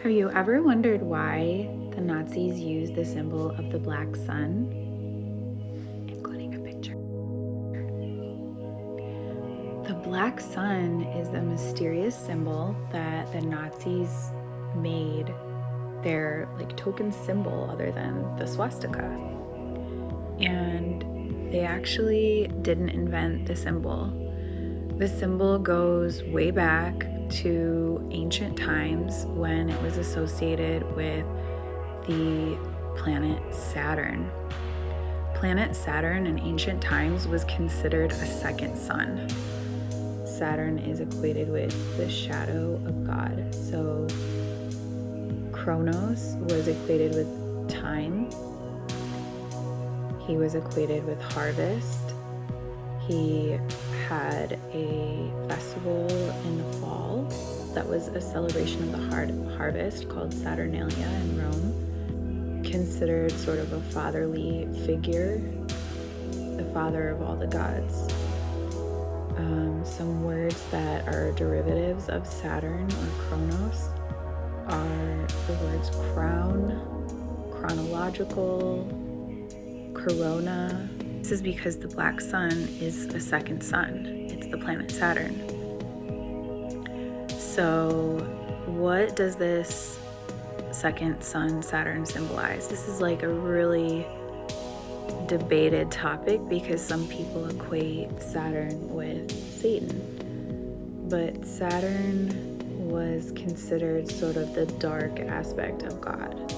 Have you ever wondered why the Nazis used the symbol of the black sun, including a picture? The black sun is the mysterious symbol that the Nazis made their token symbol other than the swastika. And they actually didn't invent the symbol. The symbol goes way back to ancient times when it was associated with the planet Saturn. Planet Saturn in ancient times was considered a second sun. Saturn is equated with the shadow of God. So Kronos was equated with time. He was equated with harvest. He had a festival in the fall that was a celebration of the harvest called Saturnalia in Rome, considered sort of a fatherly figure, the father of all the gods. Some words that are derivatives of Saturn or Kronos are the words crown, chronological, corona. This is because the black sun is a second sun. It's the planet Saturn. So what does this second sun Saturn symbolize? This is like a really debated topic because some people equate Saturn with Satan. But Saturn was considered sort of the dark aspect of God.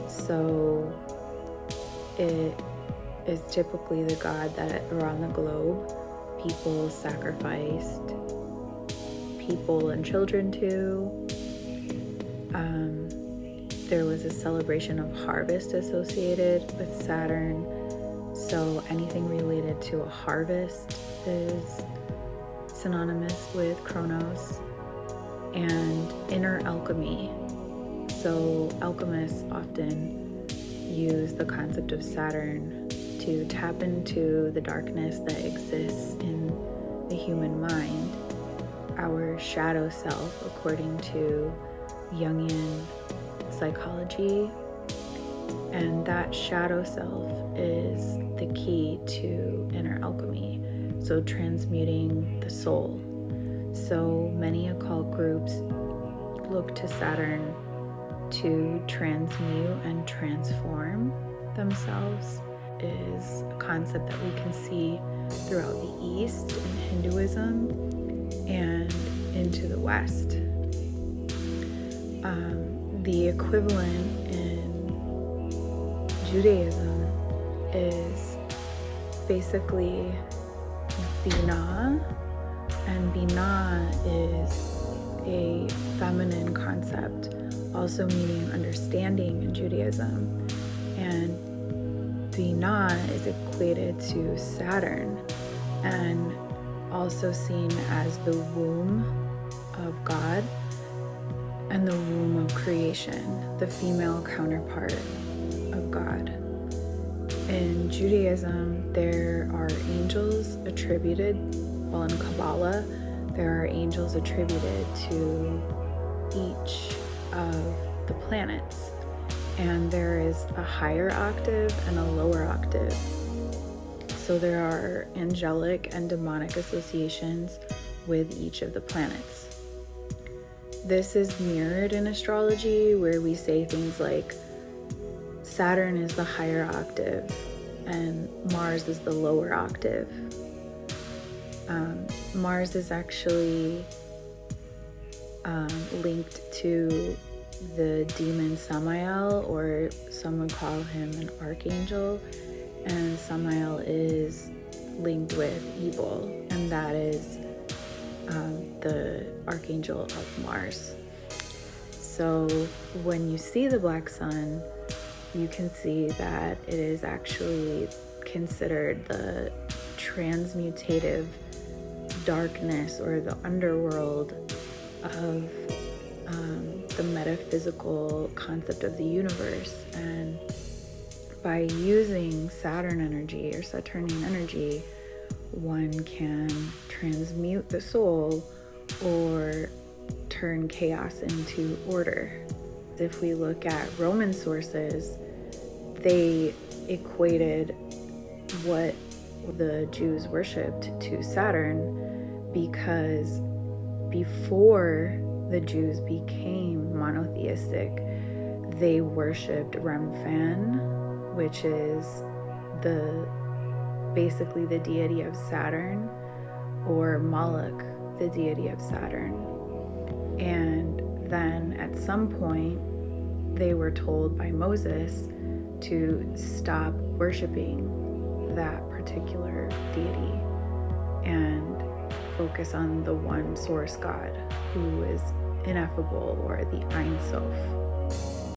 So it is typically the god that around the globe people sacrificed people and children to. There was a celebration of harvest associated with Saturn. So anything related to a harvest is synonymous with Kronos. And inner alchemy. So alchemists often use the concept of Saturn to tap into the darkness that exists in the human mind, our shadow self, according to Jungian psychology. And that shadow self is the key to inner alchemy, so transmuting the soul. So many occult groups look to Saturn to transmute and transform themselves. Is a concept that we can see throughout the East in Hinduism and into the West. The equivalent in Judaism is basically Binah, and Binah is a feminine concept, also meaning understanding in Judaism. And Binah is equated to Saturn and also seen as the womb of God and the womb of creation, the female counterpart of God. In Judaism, there are angels attributed, well, in Kabbalah, there are angels attributed to each of the planets. And there is a higher octave and a lower octave. So there are angelic and demonic associations with each of the planets. This is mirrored in astrology, where we say things like Saturn is the higher octave and Mars is the lower octave. Mars is actually linked to the demon Samael, or some would call him an archangel, and Samael is linked with evil, and that is the archangel of Mars. So when you see the black sun, you can see that it is actually considered the transmutative darkness or the underworld of the metaphysical concept of the universe. And by using Saturn energy or Saturnian energy, one can transmute the soul or turn chaos into order. If we look at Roman sources, they equated what the Jews worshipped to Saturn, because before the Jews became monotheistic, they worshipped Remphan, which is basically the deity of Saturn, or Moloch, the deity of Saturn. And then at some point, they were told by Moses to stop worshiping that particular deity and focus on the one source God, who is ineffable, or the Ein Sof.